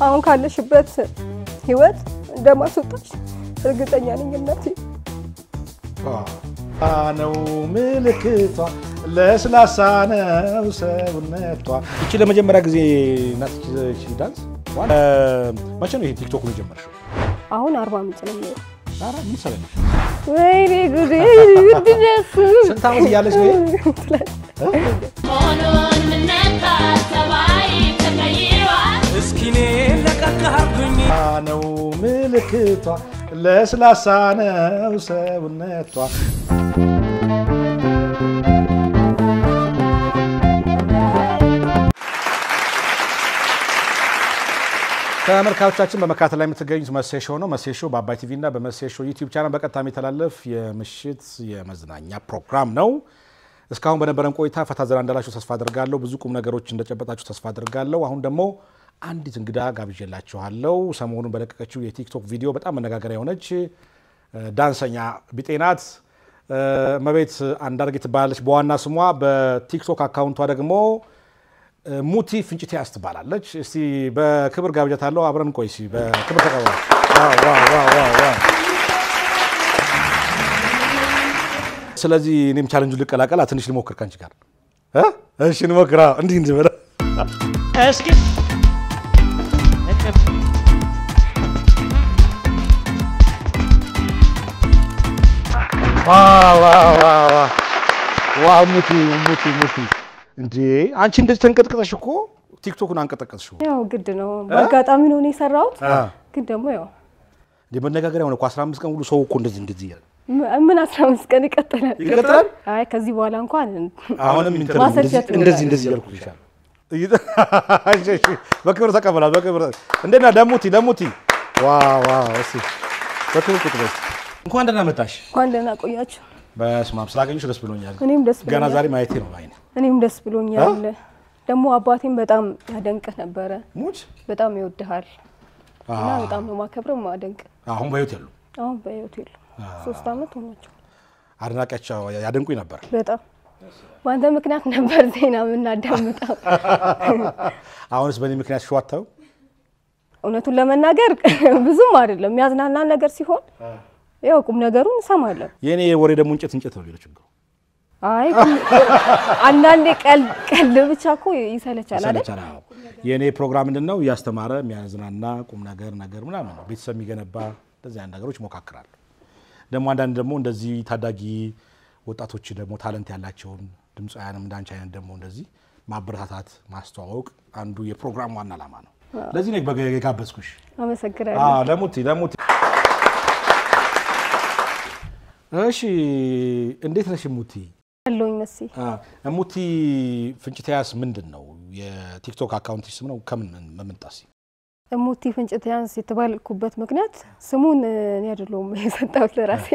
አሁን ካለሽበት ህይወት እንደማስወጣሽ እርግጠኛ ነኝ እናቴ ነው ምልክቷ ለስላሳ ነው ሰውነቷ እቺ ለመጀመሪያ ጊዜ ናትሽ ዳንስ መቼ ነው ይሄ ቲክቶክ ነው ጀመርሽው አሁን 40 ምንጭ ነው የሚለው አራ ምን ሰለሽ ወይኔ ጉዴ ድረስ ስንት ዓመት ያለሽ ነው ሆኖን ምንነካ ሰባይ ተቀይሯ እስኪኔ ለቀቀሃብኝ ነው ምልክቷ ለስላሳ ነው ሰውነቷ ተመልካቾቻችን በመካተል ላይ የምትገኙት መሴሾ ነው መሴሾ በአባይ ቲቪ እና በመሴሾ ዩቲዩብ ቻናል በቀጥታ የሚተላለፍ የምሽት የመዝናኛ ፕሮግራም ነው እስካሁን በነበረን ቆይታ ፈታ ዘና እንዳላችሁ ተስፋ አደርጋለሁ ብዙ ቁም ነገሮች እንደጨበጣችሁ ተስፋ አደርጋለሁ አሁን ደግሞ አንዲት እንግዳ ጋብዤላችኋለሁ ሰሞኑን በለቀቀችው የቲክቶክ ቪዲዮ በጣም መነጋገሪያ የሆነች ዳንሰኛ ቢጤናት መቤት አንዳርጌ ትባላለች በዋና ስሟ በቲክቶክ አካውንቷ ደግሞ ሙቲ ፍንጭቴ ያስተባላለች እስቲ በክብር ጋብዣታለሁ አብረን ቆይ እስቲ በክብር ተቀበሉ ዋው ስለዚህ እኔም ቻሌንጁን ልቀላቀላ ትንሽ ልሞክር ካንቺ ጋር እሺ እንሞክራ እንዴ በለ እስኪ ዋው ሙቲ እንዴ አንቺ እንደዚህ ተንቀጥቀጥሽ እኮ ቲክቶክን አንቀጠቀጥሽው ያው ግድ ነው በአጋጣሚ ነው እኔ ሰራሁት ግን ደግሞ ያው ለመነጋገሪያ ሆነ 15 ቀን ሙሉ ሰው እኮ እንደዚህ ያለ ምን 15 ቀን ይቀጥላል አይ ከዚህ በኋላ እንኳን አሁንም እንደዚህ ያልኩሽ ይሻል እሺ በክብር ተቀበላል በክብር እንደና ለሙቲ ዋው እሺ በክብር ቁጥበስ እንኳን ደህና መጣሽ እንኳን ደህና ቆያችሁ በስማም ስላገኘሽ ደስ ብሎኛል እኔም ደስ ብሎኛል ገና ዛሬ ማየቴ ነው አይኔ እኔም ደስ ብሎኛል ደግሞ አባቴም በጣም ያደንቅህ ነበር ሙት በጣም ይወድሃል እና በጣም ነው ማከብረው ማደንቅ አሁን በህይወት የሉ አሁን በህይወት የሉ 3 አመት ሆናቸው አድናቂያቸው ያደንቁኝ ነበር በጣም ባንተ ምክንያት ነበር ዜና ምናዳምጣው አሁንስ በእኔ ምክንያት ሸዋታው እውነቱን ለመናገር ብዙም አይደለም የሚያዝናና ነገር ሲሆን ያው ቁም ነገሩን ሰማለሁ የኔ ወሬ ደግሞ እንጨት ነው ይለችው አይ አንዳንዴ ቀልድ ብቻ እኮ ይሰለቻል አይደል የኔ ፕሮግራም ምንድነው ያስተማረ የሚያዝናና ቁም ነገር ምናምን ነው ቤተሰብ የሚገነባ እንደዚህ አይነት ነገሮች ሞካክራለሁ ደግሞ አንዳንድ ደግሞ እንደዚህ ታዳጊ ወጣቶች ደግሞ ታለንት ያላቸውን ድምጻውያንም እንዳንቺ አይነት ደግሞ እንደዚህ ማበረታታት ማስተዋወቅ አንዱ የፕሮግራም ዋና ዓላማ ነው ለዚህ ነው በጋበዝኩሽ አመሰግናለሁ ለሙቲ እሺ እንዴት ነሽ ሙቲ አለኝ መሲ ሙቲ ፍንጭቴያስ ምንድነው የቲክቶክ አካውንትሽ ስም ነው ከምን መምጣሲ ሙቲ ፍንጭቴያስ የተባልኩበት ምክንያት ስሙን እኔ አይደለም የሰጣሁት ለራሴ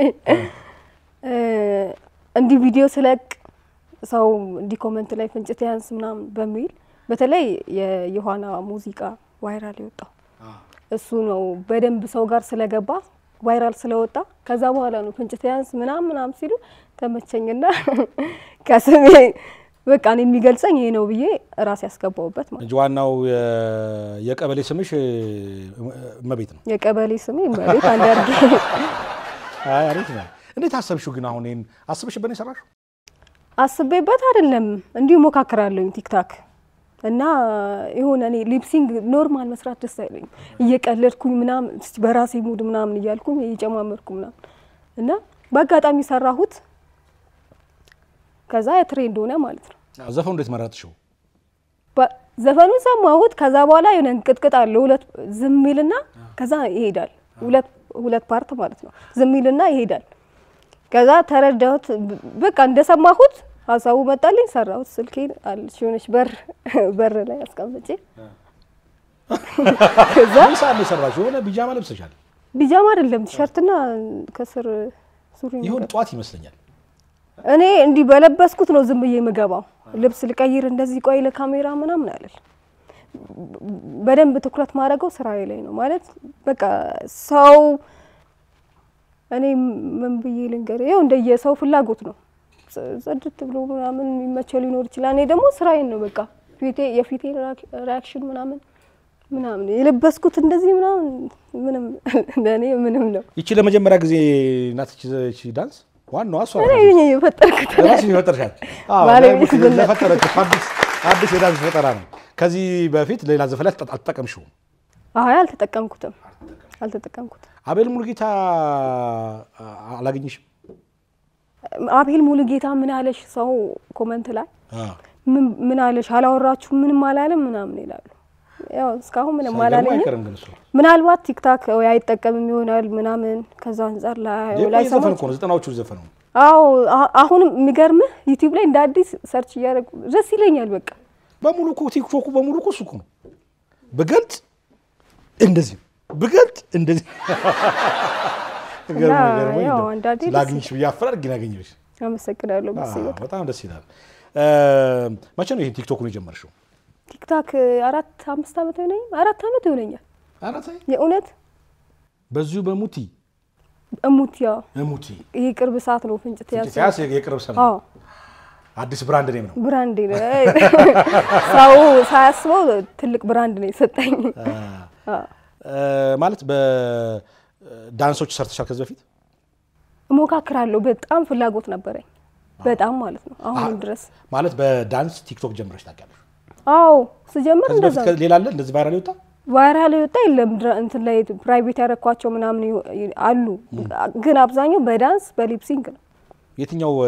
እንዲ ቪዲዮ ስለቅ ሰው እንዲ ኮሜንት ላይ ፍንጭቴያስ ምናምን በሚል በተለይ የዮሐና ሙዚቃ ቫይራል ይወጣው እሱ ነው በደንብ ሰው ጋር ስለገባ ቫይራል ስለወጣ ከዛ በኋላ ነው ፍንጭቴያስ ምናምን ሲሉ ተመቸኝና ከስሜ በቃ እኔ የሚገልጸኝ ይሄ ነው ብዬ ራስ ያስገባውበት ማለት ዋናው የቀበሌ ስምሽ መቤት ነው የቀበሌ ስሜ መቤት አንዳርጌ አሪፍ ነው እንዴት አሰብሽው ግን አሁን እኔን አስበሽበት ሰራሽ አስበበት አይደለም እንዲሁ ሞካክራለሁ ቲክታክ እና ይሁን እኔ ሊፕሲንግ ኖርማል መስራት ደስ አይለኝ እየቀለድኩኝ ምናምን በራሴ ሙድ ምናምን እያልኩኝ እየጨማመርኩ ምናምን እና በአጋጣሚ ሰራሁት ከዛ የትሬንድ ሆነ ማለት ነው ዘፈኑ እንዴት መረጥሽው ዘፈኑ ሰማሁት ከዛ በኋላ የሆነ እንቅጥቅጥ አለ ሁለት ዝምይልና ከዛ ይሄዳል ሁለት ፓርት ማለት ነው ዝምይልና ይሄዳል ከዛ ተረዳሁት በቃ እንደሰማሁት ሐሳቡ መጣልኝ ሰራሁት ስልኬን አልሽውነሽ በር ላይ አስቀምጬ ከዛ ሳለ ሰራሽ ሆነ ቢጃማ ለብሰሻል ቢጃማ አይደለም ቲሸርትና ከስር ሱሪ ይሁን ጧት ይመስለኛል እኔ እንዲ በለበስኩት ነው ዝም ብዬ መገባው ልብስ ልቀይር እንደዚህ ቆይ ለካሜራ ምናምን አይደል በደንብ ትኩረት ማድረገው ስራዬ ላይ ነው ማለት በቃ ሰው እኔ ምን ብዬ ልንገር ይሄው እንደየሰው ፍላጎት ነው ጽድት ብሎ ምናምን የሚመቸው ሊኖር ይችላል እኔ ደግሞ ስራዬን ነው በቃ የፊቴ ሪአክሽን ምናምን ምናምን የለበስኩት እንደዚህ ምንም ለኔ ምንም ነው ይቺ ለመጀመሪያ ጊዜ ናት እቺ ዳንስ ዋናው አሷ እኔ የፈጠርኩት ራስሽ የፈጠርሻት ባለቤት ለፈጠረች አዲስ የዳንስ ፈጠራ ነው ከዚህ በፊት ሌላ ዘፈን አልተጠቀምሽው አይ አልተጠቀምኩትም አቤል ሙሉጌታ አላገኝሽም አቤል ሙሉጌታ ምን አለሽ ሰው ኮሜንት ላይ ምን አለሽ አላወራችሁ ምንም አላለም ምናምን ይላሉ ያው እስካሁን ምንም አላለኝ ምናልባት ቲክታክ ወይ አይጠቀምም ይሆናል ምናምን ከዛ አንፃር ላይ ዘፈን እኮ ነው 90ዎቹ ዘፈን ነው አዎ አሁን የሚገርምህ ዩቲዩብ ላይ እንደ አዲስ ሰርች እያደረኩ ደስ ይለኛል በቃ በሙሉ እኮ ቲክቶክ በሙሉ እኮ እሱ ነው በገልጽ እንደዚህ ያው አንዳንዴ ላግኝሽ ቢያፈራር ግን አገኘሽ አመሰግናለሁ በጣም ደስ ይላል መቼ ነው ይሄን ቲክቶክ ነው የጀመርሽው ቲክታክ 4-5 አመት ሆነኝ 4 አመት ሆነኛል የእውነት በዚሁ በሙቲ ይሄ ቅርብ ሰዓት ነው ፍንጭት ያስ የቅርብ ሰዓት አዎ አዲስ ብራንድ ኔም ነው ብራንድ ነው ሰው ሳያስበው ትልቅ ብራንድ ነው የሰጠኝ ማለት በዳንሶች ሰርተሻል ከዚህ በፊት ሞካክራለሁ በጣም ፍላጎት ነበረኝ በጣም ማለት ነው አሁን ድረስ ማለት በዳንስ ቲክቶክ ጀምረሽ ታውቂያለሽ አዎ ስጀምር እንደዛ ሌላ አለ እንደዚህ ቫይራል ይወጣ የለም እንትን ላይ ፕራይቬት ያረኳቸው ምናምን አሉ ግን አብዛኛው በዳንስ በሊፕሲንግ ነው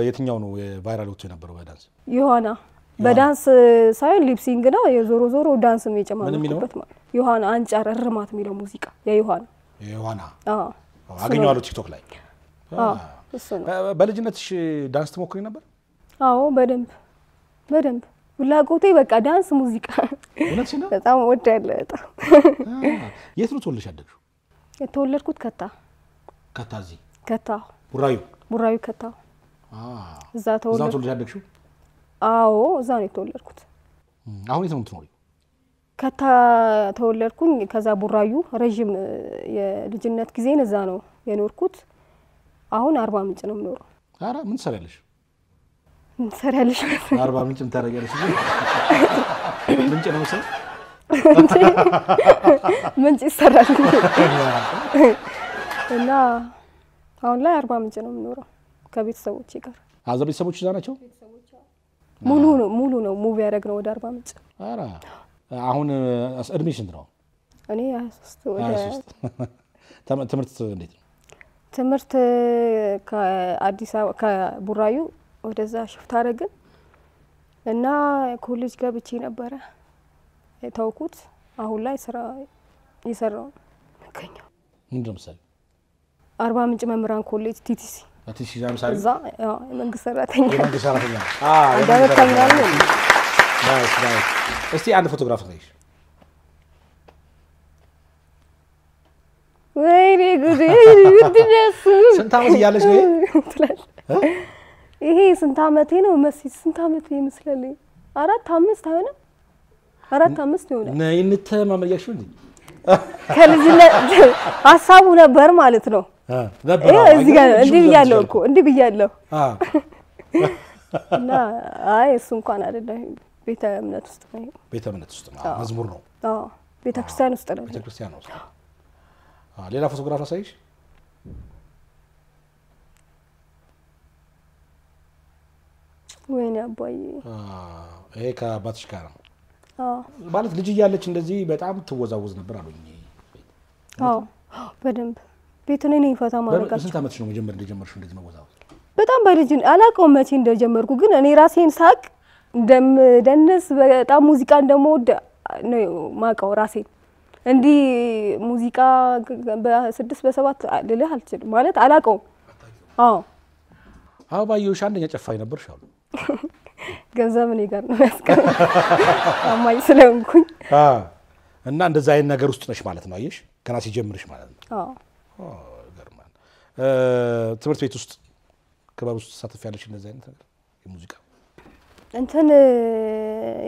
የትኛው ነው ቫይራል ወጥቶ የነበረው በዳንስ ዮሐና በዳንስ ሳይሆን ሊፕሲንግ ነው የዞሮ ዳንስ ነው የጨማመርኩበት ማለት ዮሐና አንጫር እርማት የሚለው ሙዚቃ የዮሐና አዎ አገኘዋለሁ ቲክቶክ ላይ እሱ ነው በልጅነትሽ ዳንስ ትሞክሪ ነበር አዎ በደንብ ፍላጎቴ በቃ ዳንስ ሙዚቃ በጣም ወዳለሁ በጣም የት ነው ተወልደሽ ያደግሽው የተወለድኩት ከታ ቡራዩ ከታ እዛ ተወልደሽ ያደግሽው አዎ እዛ ነው የተወለድኩት አሁን የት ነው የምትኖሪው ከታ ተወለድኩኝ ከዛ ቡራዩ ረጅም የልጅነት ጊዜን እዛ ነው የኖርኩት አሁን 40 ምንጭ ነው የምኖረው አራ ምን ትሰሪያለሽ ሰራለሽ 40 ምንጭም ታረጋለሽ ምንጭ ነው ሰው ምንጭ ይሰራል እና አሁን ላይ 40 ምንጭ ነው የምኖረው ከቤተሰቦቼ ጋር አዘር ቤተሰቦች እዛ ናቸው ሙሉ ነው ሙቭ ያደረግነው ወደ 40 ምንጭ አራ አሁን እድሜሽ ስንት ነው እኔ 23 ትምህርት እንዴት ነው ትምህርት ከአዲስ አበባ ከቡራዩ ወደዛ ሽፍት አደረግን እና ኮሌጅ ገብቼ ነበር ተውኩት አሁን ላይ ስራ እየሰራው ከኛው ምንድነው መሰለኝ 40 ምንጭ መምህራን ኮሌጅ ቲቲሲ ዛምሳሪ እዛ ያው መንግስት ሰራተኛ አንዳንድ ተምራለሁ ናይስ እስቲ አንድ ፎቶግራፍ ነይሽ ወይኔ ጉዴ ድረስ ስንት አመት ያለሽ ነው ይሄ ስንት አመቴ ነው መስጊድ ስንት አመቴ ይመስላል 4-5 አይሆንም 4-5 ይሆናል ነይ እንተማመያችሁ እንዴ ከልጅነት ሐሳቡ ነበር ማለት ነው ነበር እዚህ ጋር እንዲህ ብያለሁ እና አይ እሱ እንኳን አይደለም ቤተ እምነት ውስጥ ነው መዝሙር ነው ቤተ ክርስቲያን ውስጥ ነው ሌላ ፎቶግራፍ አሳይሽ ወይኔ አባዬ ይሄ ከአባትሽ ጋር ነው ማለት ልጅ እያለች እንደዚህ በጣም ትወዛወዝ ነበር አሉኝ በደንብ ቤት ነኝ ፈታ ማረጋችሁ ስንት አመትሽ ነው እንደጀመርሽው እንደዚህ መወዛወዝ በጣም በልጅ አላውቀውም መቼ እንደጀመርኩ ግን እኔ ራሴን ሳቅ ደንስ በጣም ሙዚቃ እንደምወድ ነው ማውቀው ራሴን እንዲ ሙዚቃ በ6 በ7 ልልህ አልችልም ማለት አላውቀውም አባዬሽ አንደኛ ጨፋኝ ነበርሽ አሉ ገንዘብ እኔ ጋር ነው ያስቀረው አማኝ ስለሆንኩኝ እና እንደዛ አይነት ነገር ውስጥ ነሽ ማለት ነው አየሽ ገና ሲጀምርሽ ማለት ነው ገርማን ትምህርት ቤት ውስጥ ክበብ ውስጥ ተሳትፊያለሽ እንደዛ አይነት ነገር የሙዚቃ እንትን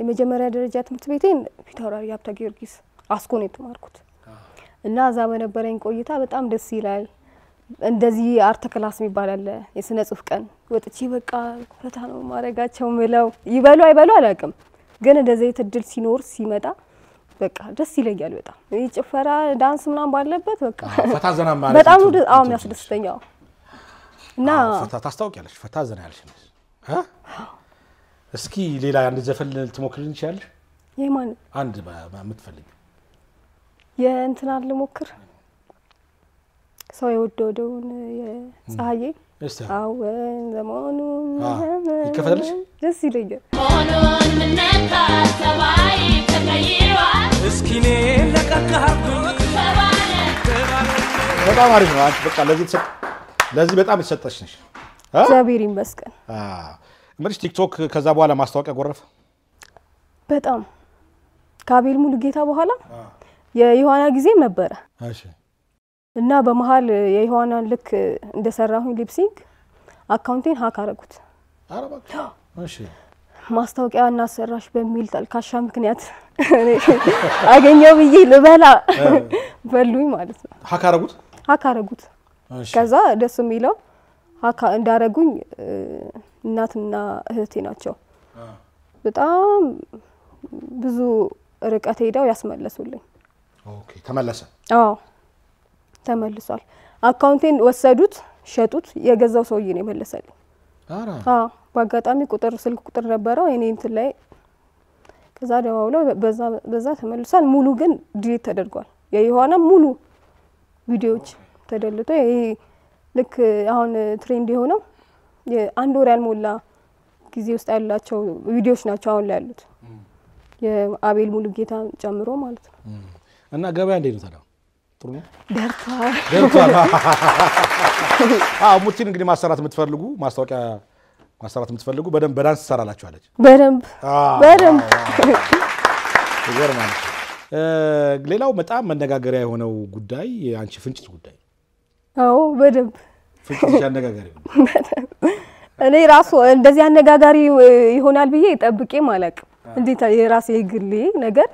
የመጀመሪያ ደረጃ ትምህርት ቤቴን ፒታውራሪ ሀብተ ጊዮርጊስ አስኮ ነው የተማርኩት እና እዛ በነበረኝ ቆይታ በጣም ደስ ይላል እንደዚህ አርት ክላስ የሚባል አለ የስነ ጽሁፍ ቀን ወጥቼ በቃ ፈታ ነው ማረጋቸው ምለው ይበሉ አይበሉ አላውቅም ግን እንደዚህ እድል ሲኖር ሲመጣ በቃ ደስ ይለኛል በጣም ጭፈራ ዳንስ ምናምን ባለበት በቃ ፈታ ዘና ማለት በጣም የሚያስደስተኛው እና ፈታ ታስታውቂያለሽ ፈታ ዘና ያለሽ እስኪ ሌላ አንድ ዘፈን ልትሞክሪልኝ ትችያለሽ የማን አንድ የምትፈልጊ የእንትና ልሞክር ሰው የወደደውን የፀሐዬ አው ዘመኑን ይከፈታልሽ ደስ ይለኛል ሆኖን ምነካ ሰባይ ተቀይሯል እስኪኔ ለቀቀሃብኝ በጣም አሪፍ ነው አንቺ በቃ ለዚህ በጣም የተሰጠሽ ነሽ እግዚአብሔር ይመስገን እንግዲህ ቲክቶክ ከዛ በኋላ ማስታወቂያ ጎረፈ በጣም ከአቤል ሙሉጌታ በኋላ የዮሐና ጊዜም ነበረ እሺ እና በመሃል የዮሐናን ልክ እንደሰራሁኝ ሊፕሲንግ አካውንቴን ሃክ አረጉት አረባክ እሺ ማስታወቂያ እናሰራሽ በሚል ተልካሻ ምክንያት አገኘው ብዬ ልበላ በሉኝ ማለት ነው ሃክ አረጉት እሺ ከዛ ደስ የሚለው ሃክ እንዳረጉኝ እናትና እህቴ ናቸው በጣም ብዙ ርቀት ሄደው ያስመለሱልኝ ኦኬ ተመለሰ አዎ ተመልሷል አካውንቴን ወሰዱት ሸጡት የገዛው ሰውዬ ነው የመለሰልኝ በአጋጣሚ ስልክ ቁጥር ነበረው እኔ እንትን ላይ ከዛ ደዋውለው በዛ ተመልሷል ሙሉ ግን ዲሊት ተደርጓል የዮሐና ሙሉ ቪዲዮዎች ተደልቶ ይሄ ልክ አሁን ትሬንድ የሆነው የአንድ ወር ያልሞላ ጊዜ ውስጥ ያላቸው ቪዲዮዎች ናቸው አሁን ላይ ያሉት የአቤል ሙሉጌታ ጨምሮ ማለት ነው እና ገበያ እንዴት ነው ታዲያ ጥሩ ነው ደርቷል ሙቲን እንግዲህ ማሰራት የምትፈልጉ ማስታወቂያ ማሰራት የምትፈልጉ በዳንስ ሰራላችሁ አለች በደንብ ይገርማል ሌላው በጣም መነጋገሪያ የሆነው ጉዳይ አንቺ ፍንጭት ጉዳይ አዎ በደንብ ፍንጭት ያነጋጋሪ እኔ ራሱ እንደዚህ አነጋጋሪ ይሆናል ብዬ ጠብቄ ማለቅ እንዴት የራሴ ግሌ ነገር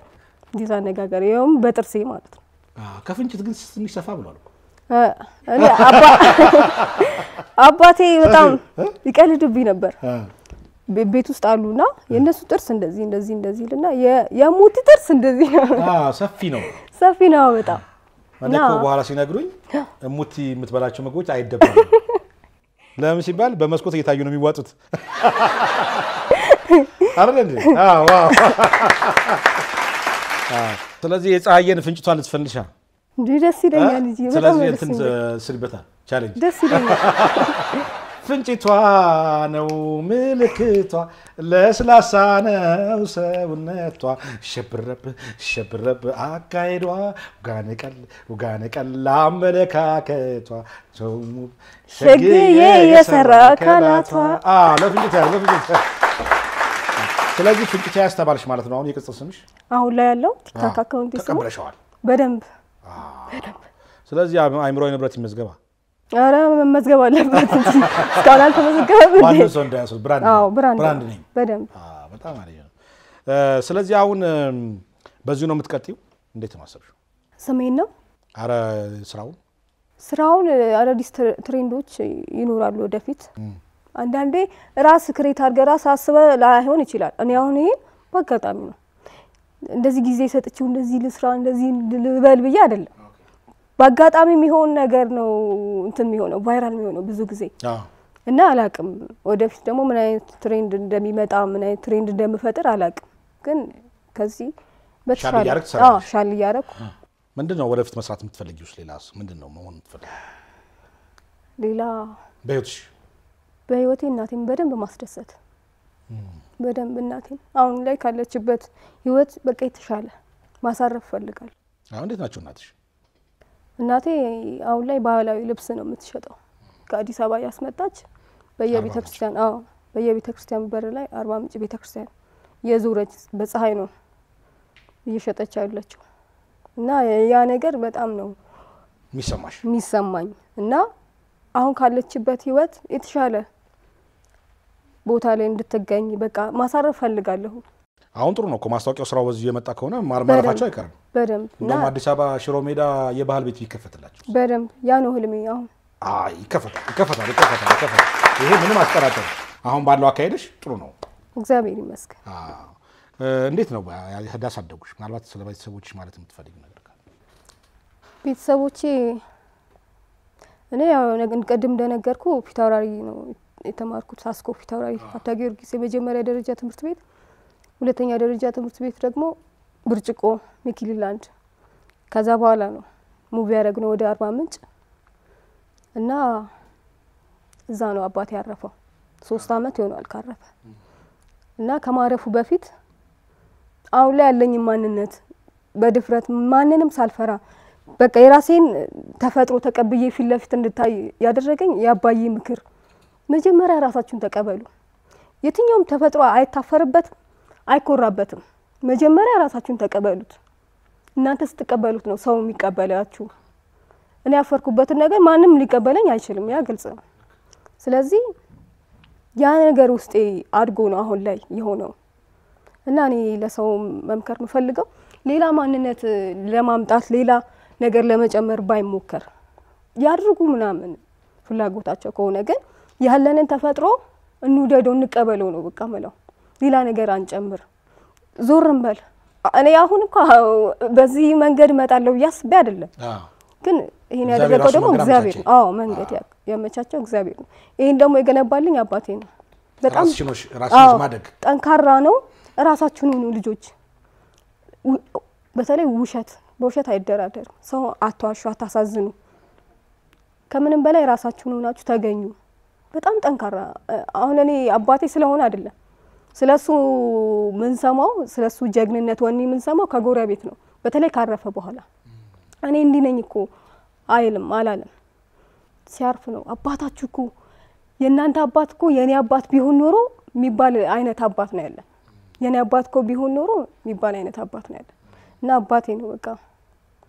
እንዴት አነጋጋሪ ይሁን በጥርሴ ማለት ነው ከፍንጭት ግን ትንሽ ሰፋ ብሏል እኔ አባቴ በጣም ይቀልድብኝ ነበር ቤት ውስጥ አሉና የነሱ ጥርስ እንደዚህ ልና የሙቲ ጥርስ እንደዚህ ሰፊ ነው በጣም ማለኮ በኋላ ሲነግሩኝ ሙቲ የምትበላቸው ምግቦች አይደበሩ ለምን ሲባል በመስኮት እየታዩ ነው የሚዋጡት አይደል ዋው ስለዚህ የፀሐየን ፍንጭቷን ልትፈንድሻ ደስ ይለኛል እንጂ በጣም እንትን ስሪበታ ቻሌንጅ ደስ ይለኛል ፍንጭቷ ነው ምልክቷ ለስላሳ ነው ሰውነቷ ሸብረብ አካይዷ ጋነቀል አመለካከቷ ሸግዬ የሰራ ካላቷ ለፍንጭት ስለዚህ ፍንጭት ያስተባልሽ ማለት ነው አሁን የቅጽል ስምሽ አሁን ላይ ያለው ቲክታክ አካውንት ተቀበለሻል በደንብ ስለዚህ አይምሮዬ ንብረት ይመዝገባ አረ መመዝገብ አለበት እስካሁን አልተመዘገበም ማን ሰው እንዳያስል ብራንድ ነኝ በደንብ በጣም አሪፍ ነው ስለዚህ አሁን በዚሁ ነው የምትቀጥዩ እንዴት ማሰብሽው ሰሜን ነው አረ ስራውን አዳዲስ ትሬንዶች ይኖራሉ ወደፊት አንዳንዴ ራስ ክሬት አድርገህ ራስ አስበህ ላይሆን ይችላል እኔ አሁን ይሄ በአጋጣሚ ነው እንደዚህ ጊዜ ሰጥቼው እንደዚህ ልስራ እንደዚህ ልበል ብዬ አይደለም በአጋጣሚ የሚሆን ነገር ነው እንትን የሚሆነው ቫይራል የሚሆነው ብዙ ጊዜ እና አላቅም ወደፊት ደግሞ ምን አይነት ትሬንድ እንደሚመጣ ምን አይነት ትሬንድ እንደምፈጥር አላቅም ግን ከዚህ በተሻለ ሻል ያረኩ ምንድነው ወደፊት መስራት የምትፈልጊው ሌላስ ምንድነው መሆን የምትፈልጊው ሌላ በህይወቴ እናቴን በደንብ ማስደሰት በደንብ እናቴን አሁን ላይ ካለችበት ህይወት በቃ የተሻለ ማሳረፍ ፈልጋለሁ አሁን እንዴት ናቸው እናቴ አሁን ላይ ባህላዊ ልብስ ነው የምትሸጠው ከአዲስ አበባ ያስመጣች በየቤተክርስቲያን በር ላይ 40 ምንጭ ቤተክርስቲያን የዙረች በፀሐይ ነው እየሸጠች ያለችው እና ያ ነገር በጣም ነው የሚሰማኝ እና አሁን ካለችበት ህይወት የተሻለ ቦታ ላይ እንድትገኝ በቃ ማሳረፍ ፈልጋለሁ አሁን ጥሩ ነው እኮ ማስታወቂያው ስራው በዚህ የመጣ ከሆነ ማርማራፋቸው አይቀርም በደንብ እና አዲስ አበባ ሽሮ ሜዳ የባህል ቤት ይከፈትላችሁ በደንብ ያ ነው ህልሜ አሁን ይከፈታል ይሄ ምንም አስጠራጠር አሁን ባለው አካሄድሽ ጥሩ ነው እግዚአብሔር ይመስገን እንዴት ነው ያሳደጉሽ? ምናልባት ስለ ቤተሰቦችሽ ማለት የምትፈልጊው ነገር ካለ? ቤተሰቦቼ እኔ ያው ቀደም እንደነገርኩ ፊታውራሪ ነው የተማርኩት ሳስኮ ፊታውራሪ ሀብታ ጊዮርጊስ የመጀመሪያ ደረጃ ትምህርት ቤት፣ ሁለተኛ ደረጃ ትምህርት ቤት ደግሞ ብርጭቆ ሚኪሊላንድ። ከዛ በኋላ ነው ሙቪ ያደረግነው ወደ አርባ ምንጭ እና እዛ ነው አባቴ ያረፈው። 3 አመት ይሆናል ካረፈ እና ከማረፉ በፊት አሁን ላይ ያለኝ ማንነት በድፍረት ማንንም ሳልፈራ በቃ የራሴን ተፈጥሮ ተቀብዬ ፊት ለፊት እንድታይ ያደረገኝ ያባዬ ምክር፣ መጀመሪያ ራሳችሁን ተቀበሉ። የትኛውም ተፈጥሮ አይታፈርበትም አይኮራበትም። መጀመሪያ ራሳችሁን ተቀበሉት። እናንተ ስትቀበሉት ነው ሰው የሚቀበላችሁ። እኔ ያፈርኩበትን ነገር ማንም ሊቀበለኝ አይችልም፣ ያ ግልጽ ነው። ስለዚህ ያ ነገር ውስጤ አድጎ ነው አሁን ላይ የሆነው እና እኔ ለሰው መምከር የምፈልገው ሌላ ማንነት ለማምጣት ሌላ ነገር ለመጨመር ባይሞከር ያድርጉ ምናምን ፍላጎታቸው ከሆነ ግን ያለንን ተፈጥሮ እንውደደው እንቀበለው ነው በቃ ማለት ሌላ ነገር አንጨምር ዞርም በል። እኔ አሁን እኮ በዚህ መንገድ መጣለው ያስበ አይደለም ግን ይሄን ያደረገው ደግሞ እግዚአብሔር ነው። መንገድ ያመቻቸው እግዚአብሔር ነው። ይሄን ደግሞ የገነባልኝ አባቴ ነው። በጣም ራስሽ ማደግ ጠንካራ ነው። ራሳችሁን ሁኑ ልጆች። በተለይ በውሸት አይደራደርም። ሰው አትዋሹ፣ አታሳዝኑ። ከምንም በላይ ራሳችሁን ሆናችሁ ተገኙ። በጣም ጠንካራ አሁን እኔ አባቴ ስለሆነ አይደለም ስለሱ ምን ሰማው ስለሱ ጀግንነት ወኔ ምን ሰማው ከጎረቤት ነው። በተለይ ካረፈ በኋላ እኔ እንዲህ ነኝ እኮ አይልም አላለም። ሲያርፍ ነው አባታችሁ እኮ የእናንተ አባት እኮ የኔ አባት ቢሆን ኖሮ የሚባል አይነት አባት ነው ያለ። የኔ አባት እኮ ቢሆን ኖሮ የሚባል አይነት አባት ነው ያለ እና አባቴ ነው በቃ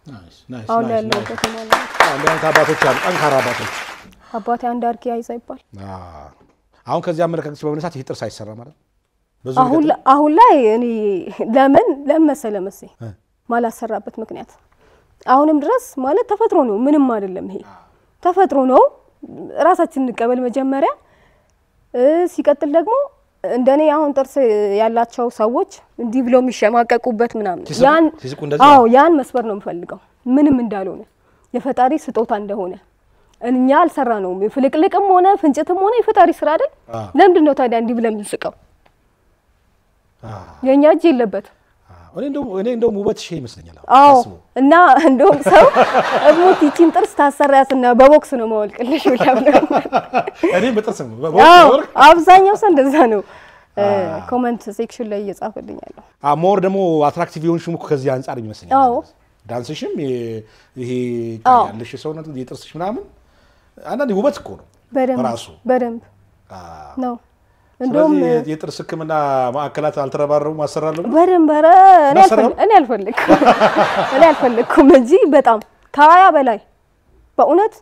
ናይስ አሁን ያለበት ነው ማለት አንዳንድ አባቶች አሉ ጠንካራ አባቶች። አባቴ አንድ አርኪ አይዛ ይባል። አሁን ከዚህ አመለካከት በመነሳት ይሄ ጥርስ አይሰራ ማለት አሁን ላይ እኔ ለምን መሰለህ ማላሰራበት ምክንያት አሁንም ድረስ ማለት ተፈጥሮ ነው፣ ምንም አይደለም። ይሄ ተፈጥሮ ነው። ራሳችንን እንቀበል መጀመሪያ። ሲቀጥል ደግሞ እንደኔ አሁን ጥርስ ያላቸው ሰዎች እንዲህ ብለው የሚሸማቀቁበት ምናምን ያን መስበር ነው የምፈልገው። ምንም እንዳልሆነ የፈጣሪ ስጦታ እንደሆነ እኛ አልሰራ ነው። ፍልቅልቅም ሆነ ፍንጭትም ሆነ የፈጣሪ ስራ አይደል? ለምንድን ነው ታዲያ እንዲህ ብለን የምንስቀው? የኛ እጅ የለበት። እኔ እንደውም ውበትሽ ይመስለኛል። እና እንደውም ሰው እሙት ይቺን ጥርስ ታሰራያትና በቦክስ ነው ማወልቅልሽ ይላል። እኔ በጥርስ ነው በቦክስ አብዛኛው ሰው እንደዛ ነው ኮሜንት ሴክሽን ላይ እየጻፈልኛል። ሞር ደግሞ አትራክቲቭ የሆንሽም እኮ ከዚህ አንፃር ይመስለኛል። ዳንስሽም ይሄ ያለሽ ሰውነት የጥርስሽ ምናምን አንዳንዴ ውበት እኮ ነው ራሱ በደንብ ነው። እንደውም የጥርስ ህክምና ማዕከላት አልተረባረቡም አሰራለሁ በደንብ እኔ አልፈልኩም እንጂ በጣም ከ20 በላይ በእውነት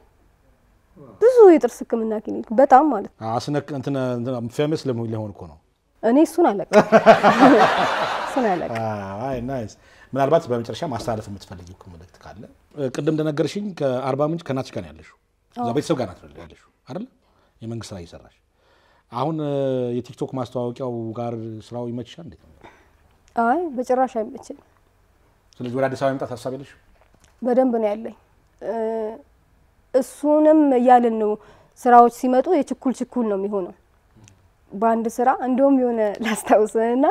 ብዙ የጥርስ ህክምና ክሊኒክ በጣም ማለት አስነክ እንትን ፌመስ ለመሆን እኮ ነው። እኔ እሱን አለቀ። አይ ናይስ። ምናልባት በመጨረሻ ማስተላለፍ የምትፈልጊው መልእክት ካለ? ቅድም እንደነገርሽኝ ከአርባ ምንጭ ከናትሽ ጋር ያለሽው እዛ ቤተሰብ ጋር ናት ያለሽው አይደል? የመንግስት ስራ እየሰራሽ አሁን የቲክቶክ ማስተዋወቂያው ጋር ስራው ይመችሻል እንዴ? አይ በጭራሽ አይመችም። ስለዚህ ወደ አዲስ አበባ መምጣት ሐሳብ የለሽ? በደንብ ነው ያለኝ። እሱንም ያልን ነው ስራዎች ሲመጡ የችኩል ነው የሚሆነው በአንድ ስራ። እንደውም የሆነ ላስታውስና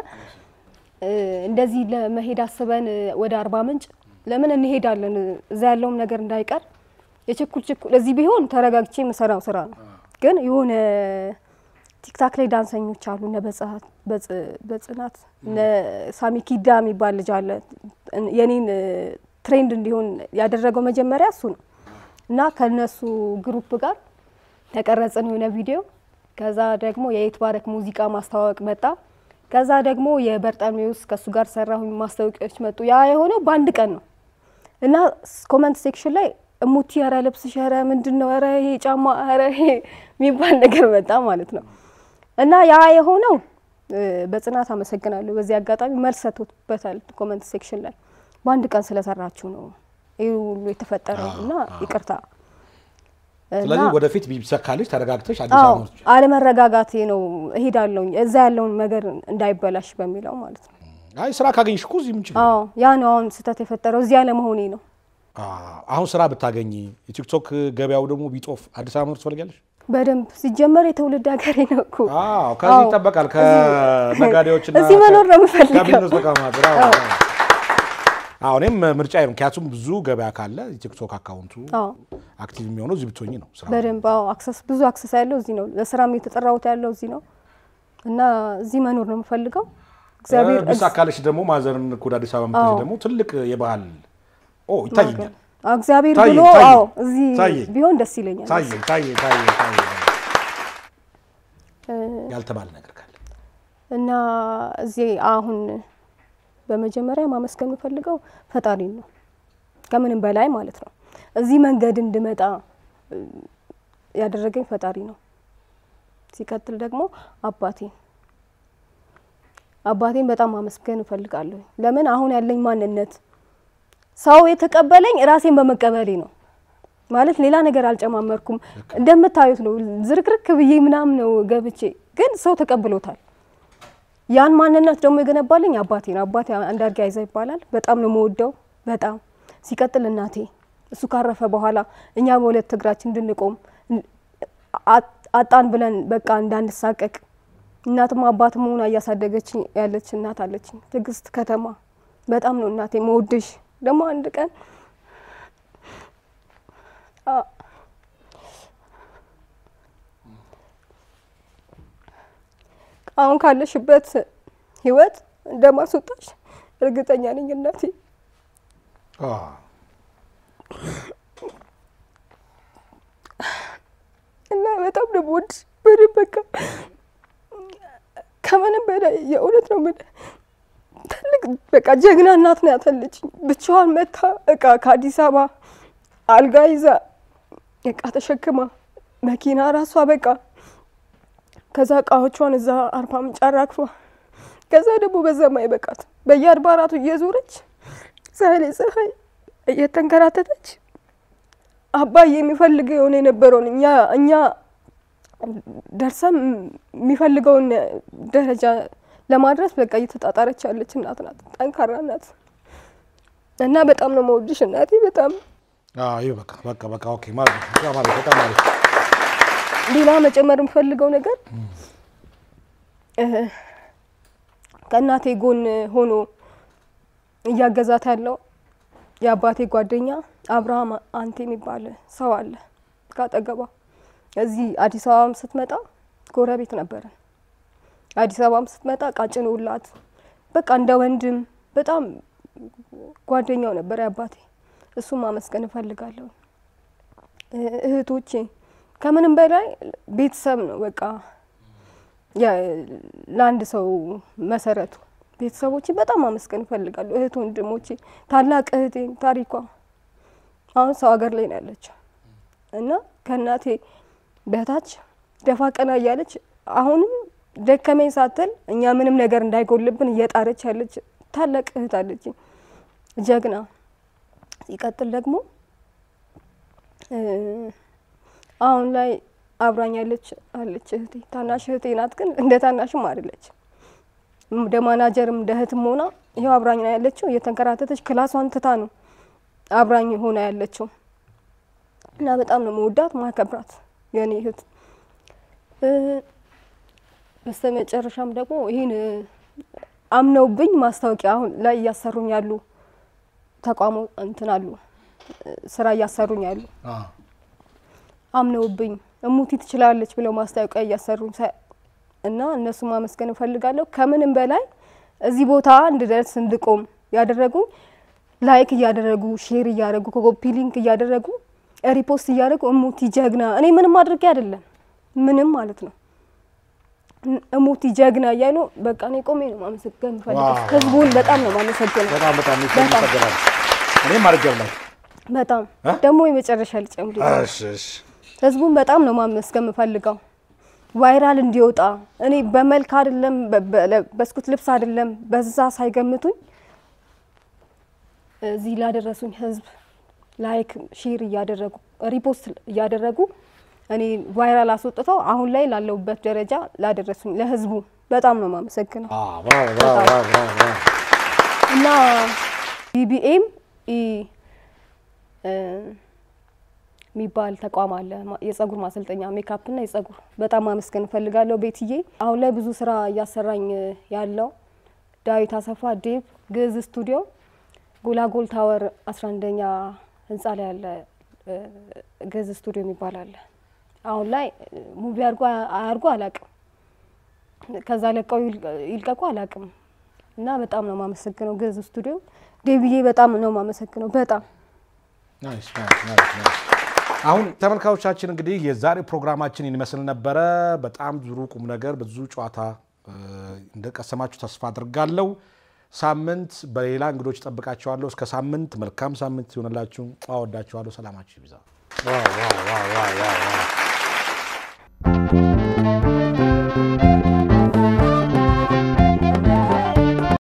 እንደዚህ ለመሄድ አስበን ወደ አርባ ምንጭ ለምን እንሄዳለን እዛ ያለውም ነገር እንዳይቀር የችኩል እዚህ ቢሆን ተረጋግቼ መሰራው ስራ ነው። ግን የሆነ ቲክታክ ላይ ዳንሰኞች አሉ በጽናት ሳሚ ኪዳ የሚባል ልጅ አለ። የኔን ትሬንድ እንዲሆን ያደረገው መጀመሪያ እሱ ነው እና ከነሱ ግሩፕ ጋር ተቀረጽን የሆነ ቪዲዮ። ከዛ ደግሞ የይትባረክ ሙዚቃ ማስተዋወቅ መጣ። ከዛ ደግሞ የበርጣሚውስ ከሱ ጋር ሰራሁኝ ማስተዋወቂያዎች መጡ። ያ የሆነው በአንድ ቀን ነው እና ኮሜንት ሴክሽን ላይ እሙቲ ኧረ ልብስሽ ኧረ ምንድነው ኧረ ይሄ ጫማ ኧረ ይሄ የሚባል ነገር መጣ ማለት ነው። እና ያ የሆነው በጽናት አመሰግናለሁ። በዚህ አጋጣሚ መልስ ሰጥቶበታል ኮሜንት ሴክሽን ላይ በአንድ ቀን ስለሰራችሁ ነው ይሄ ሁሉ የተፈጠረው እና ይቅርታ። ስለዚህ ወደፊት ቢሰካልሽ ተረጋግተሽ አዲስ አበባ አለመረጋጋቴ ነው እሄዳለሁ እዛ ያለውን ነገር እንዳይበላሽ በሚለው ማለት ነው። አይ ስራ ካገኝሽ እኮ እዚህ ምን ችግር አዎ ያ ነው አሁን ስህተት የፈጠረው እዚህ ያለ መሆኔ ነው አሁን ስራ ብታገኝ የቲክቶክ ገበያው ደግሞ ቢጦፍ አዲስ አበባ ነው ትፈልጋለሽ በደንብ ሲጀመር የትውልድ ሀገሬ ነው እኮ አዎ ከዚህ ይጠበቃል ከነጋዴዎችና እዚህ መኖር ነው የምፈልገው ከቢዝነስ ተቋማት አሁንም ምርጫዬ ነው ምክንያቱም ብዙ ገበያ ካለ የቲክቶክ አካውንቱ አክቲቭ የሚሆነው እዚህ ብትሆኚ ነው ስራ በደንብ አክሰስ ብዙ አክሰስ ያለው እዚህ ነው ለስራም የተጠራሁት ያለው እዚህ ነው እና እዚህ መኖር ነው የምፈልገው እግዚአብሔር ቢሳካልሽ ደግሞ ማዘርን ወደ አዲስ አበባ ምትሄጂ ደግሞ ትልቅ የባህል ይታየኛል እግዚአብሔር ብሎ እዚህ ቢሆን ደስ ይለኛል ታየ ያልተባለ ነገር ካለ እና እዚህ አሁን በመጀመሪያ ማመስገን የምፈልገው ፈጣሪ ነው ከምንም በላይ ማለት ነው እዚህ መንገድ እንድመጣ ያደረገኝ ፈጣሪ ነው ሲከተል ደግሞ አባቴን በጣም ማመስገን እፈልጋለሁ ለምን አሁን ያለኝ ማንነት ሰው የተቀበለኝ ራሴን በመቀበሌ ነው ማለት ሌላ ነገር አልጨማመርኩም እንደምታዩት ነው ዝርክርክ ብዬ ምናም ነው ገብቼ ግን ሰው ተቀብሎታል ያን ማንነት ደግሞ የገነባልኝ አባቴ ነው አባቴ አንዳርጌ አይዛ ይባላል በጣም ነው የምወደው በጣም ሲቀጥል እናቴ እሱ ካረፈ በኋላ እኛ በሁለት እግራችን እንድንቆም አጣን ብለን በቃ እንዳንሳቀቅ እናትም አባትም ሆና ያሳደገች ያለች እናት አለች ትግስት ከተማ በጣም ነው እናቴ መውደሽ ደግሞ አንድ ቀን አሁን ካለሽበት ህይወት እንደማስወጣሽ እርግጠኛ ነኝ እናቴ እና በጣም ደግሞ በቃ ከመንም በላይ የእውነት ነው ምን ትልቅ በቃ ጀግና እናት ነው ያተለችኝ ብቻዋን መታ እቃ ከአዲስ አበባ አልጋ ይዛ እቃ ተሸክማ መኪና ራሷ በቃ ከዛ ቃዎቿን እዛ አርባ ምንጭ አራግፋ ከዛ ደግሞ በዛማ ይበቃት በየአድባራቱ እየዞረች ፀሐይ እየተንከራተተች አባዬ የሚፈልገው ነው የነበረው እኛ ደርሰም የሚፈልገውን ደረጃ ለማድረስ በቃ እየተጣጣረች ያለች እናት ናት ጠንካራ ናት እና በጣም ነው የምወድሽ እናቴ በጣም ይሄ በቃ ኦኬ ማለት በጣም አሪፍ ሌላ መጨመር የምፈልገው ነገር ከእናቴ ጎን ሆኖ እያገዛት ያለው የአባቴ ጓደኛ አብርሃም አንቴ የሚባል ሰው አለ ካጠገባ እዚህ አዲስ አበባም ስትመጣ ጎረቤት ነበር አዲስ አበባም ስትመጣ ቃጭኖላት በቃ እንደ ወንድም በጣም ጓደኛው ነበር ያባቴ እሱም ማመስገን እፈልጋለሁ እህቶቼ ከምንም በላይ ቤተሰብ ነው በቃ ለአንድ ሰው መሰረቱ ቤተሰቦቼ በጣም ማመስገን እፈልጋለሁ እህት ወንድሞቼ ታላቅ እህቴ ታሪኳ አሁን ሰው ሀገር ላይ ነው ያለችው እና ከእናቴ በታች ደፋ ቀና እያለች አሁንም ደከመኝ ሳትል እኛ ምንም ነገር እንዳይጎልብን እየጣረች ያለች ታላቅ እህት አለች ጀግና ሲቀጥል ደግሞ አሁን ላይ አብራኝ አለች እህቴ ታናሽ እህቴ ናት ግን እንደ ታናሽም አይደለች እንደ ማናጀርም እንደ እህትም ሆና ይሄው አብራኝ ነው ያለችው እየተንከራተተች ክላሷን ትታ ነው አብራኝ ሆና ያለችው እና በጣም ነው መወዳት ማከብራት የኔ እህት በስተመጨረሻም ደግሞ ይሄን አምነውብኝ ማስታወቂያ አሁን ላይ ያሰሩኝ ያሉ ተቋሙ እንትን አሉ ስራ ያሰሩኝ ያሉ አምነውብኝ እሙቲ ትችላለች ብለው ማስታወቂያ ያሰሩኝ እና እነሱ ማመስገን እፈልጋለሁ ከምንም በላይ እዚህ ቦታ እንድደርስ እንድቆም ያደረጉኝ ላይክ ያደረጉ ሼር ያደረጉ ኮፒ ሊንክ ያደረጉ ሪፖስት ያደረጉ እሙቲ ጀግና እኔ ምንም አድርጌ አይደለም ምንም ማለት ነው እሙቲ ጀግና ያሉ በቃ እኔ ቆሜ ነው ማመስገን እፈልጋለሁ ህዝቡን በጣም ነው ማመሰግነው በጣም ይፈቀዳል እኔ ማርገርላችሁ በጣም ደግሞ የመጨረሻ ልጨምር እሺ ህዝቡን በጣም ነው ማመስገን እፈልጋለሁ ቫይራል እንዲወጣ እኔ በመልክ አይደለም በስኩት ልብስ አይደለም በዛ ሳይገምቱኝ እዚህ ላደረሱኝ ህዝብ ላይክ ሼር ያደረጉ ሪፖስት ያደረጉ እኔ ቫይራል አስወጥተው አሁን ላይ ላለውበት ደረጃ ላደረሱኝ ለህዝቡ በጣም ነው ማመሰግነው ብራቮ እና BBM የሚባል ተቋም አለ የጸጉር ማሰልጠኛ ሜካፕ እና የጸጉር በጣም ማመስገን ፈልጋለሁ ቤትዬ አሁን ላይ ብዙ ስራ እያሰራኝ ያለው ዳዊት አሰፋ ዴቭ ግዝ ስቱዲዮ ጎላጎል ታወር 11ኛ ህንጻ ላይ ያለ ግዝ ስቱዲዮ የሚባል አለ አሁን ላይ ሙቪ አርጎ አላቅም ከዛ ለቀው ይልቀቁ አላቅም እና በጣም ነው ማመሰግነው ግዝ ስቱዲዮ ዴቪዬ በጣም ነው ማመሰግነው በጣም ናይስ አሁን ተመልካቾቻችን እንግዲህ የዛሬ ፕሮግራማችን ይመስል ነበር በጣም ዙሩ ቁም ነገር ብዙ ጨዋታ እንደቀሰማችሁ ተስፋ አድርጋለሁ ሳምንት በሌላ እንግዶች ተጠብቃችኋለሁ እስከ ሳምንት መልካም ሳምንት ይሁንላችሁ አወዳችኋለሁ ሰላማችሁ ይብዛ ዋው